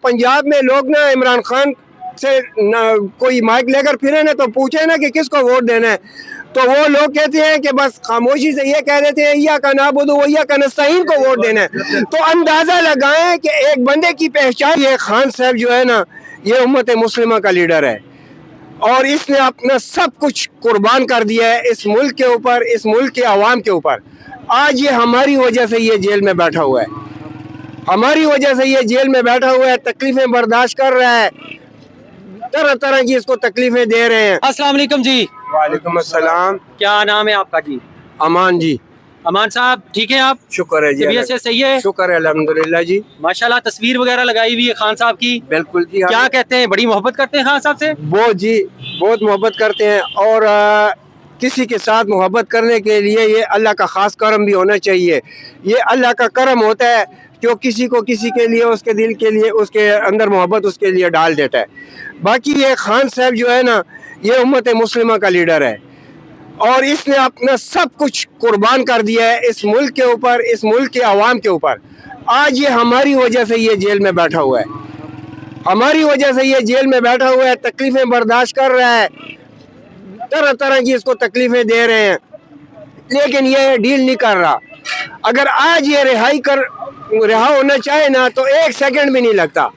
पंजाब में लोग ना इमरान खान से कोई माइक लेकर फिरे ना तो पूछे ना कि किसको वोट देना है, तो वो लोग कहते हैं कि बस खामोशी से ये कह देते हैं या का नाबुदु व या का नस्तईन को वोट देना है। तो अंदाजा लगाएं कि एक बंदे की पहचान, ये खान साहब जो है ना ये उम्मत मुस्लिमा का लीडर है और इसने अपना सब कुछ कुर्बान कर दिया है इस मुल्क के ऊपर, इस मुल्क के अवाम के ऊपर। आज ये हमारी वजह से ये जेल में बैठा हुआ है, हमारी वजह से ये जेल में बैठा हुआ है, तकलीफें बर्दाश्त कर रहा है, तरह तरह की इसको तकलीफें दे रहे हैं। अस्सलाम वालेकुम जी। वालेकुम अस्सलाम। क्या नाम है आपका जी? अमान जी। अमान साहब ठीक है आप? शुक्र है जी, तबीयत से सही है? शुक्र है अल्हम्दुलिल्लाह जी। माशाल्लाह तस्वीर वगैरह लगाई हुई है खान साहब की। बिल्कुल जी। क्या कहते हैं, बड़ी मोहब्बत करते हैं खान साहब से? बहुत जी, बहुत मोहब्बत करते हैं और किसी के साथ मोहब्बत करने के लिए ये अल्लाह का ख़ास करम भी होना चाहिए। ये अल्लाह का करम होता है जो किसी को किसी के लिए, उसके दिल के लिए, उसके अंदर मोहब्बत उसके लिए डाल देता है। बाकी ये खान साहब जो है ना ये उम्मत मुस्लिमा का लीडर है और इसने अपना सब कुछ कुर्बान कर दिया है इस मुल्क के ऊपर, इस मुल्क के अवाम के ऊपर। आज ये हमारी वजह से ये जेल में बैठा हुआ है, हमारी वजह से ये जेल में बैठा हुआ है, तकलीफें बर्दाश्त कर रहा है, तरह तरह की इसको तकलीफें दे रहे हैं, लेकिन ये डील नहीं कर रहा। अगर आज ये रिहा होना चाहे ना तो एक सेकंड भी नहीं लगता,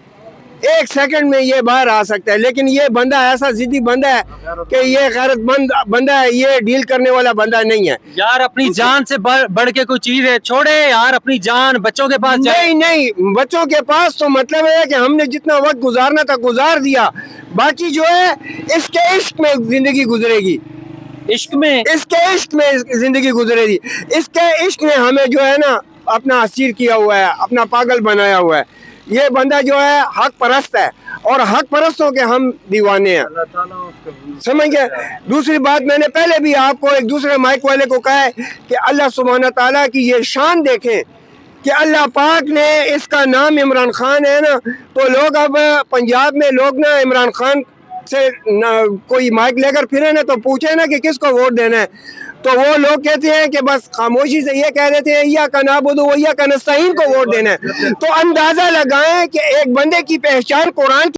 एक सेकंड में ये बाहर आ सकता है। लेकिन ये बंदा ऐसा जिद्दी बंदा है कि ये गैरतमंद बंदा है, ये डील करने वाला बंदा नहीं है। यार अपनी जान से बढ़ के कोई चीज है, छोड़े यार अपनी जान, बच्चों के पास जाए। नहीं, बच्चों के पास तो मतलब है कि हमने जितना वक्त गुजारना था गुजार दिया, बाकी जो है इसके इश्क में जिंदगी गुजरेगी, इसके इश्क में जिंदगी गुजरेगी। इसके इश्क ने हमें जो है ना अपना असीर किया हुआ है, अपना पागल बनाया हुआ है। ये बंदा जो है हक परस्त है और हक परस्तों के हम दीवाने हैं, समझ गए। दूसरी बात, मैंने पहले भी आपको एक दूसरे माइक वाले को कहा है कि अल्लाह सुब्हाना ताला की ये शान देखें कि अल्लाह पाक ने, इसका नाम इमरान खान है ना, तो लोग अब पंजाब में लोग ना इमरान खान से कोई माइक लेकर फिरे ना तो पूछे ना कि किसको वोट देना है, तो वो लोग कहते हैं कि बस खामोशी से ये कह देते हैं या का नाबुदु व या का नस्तईन को वोट देना है। तो अंदाजा लगाएं कि एक बंदे की पहचान कुरान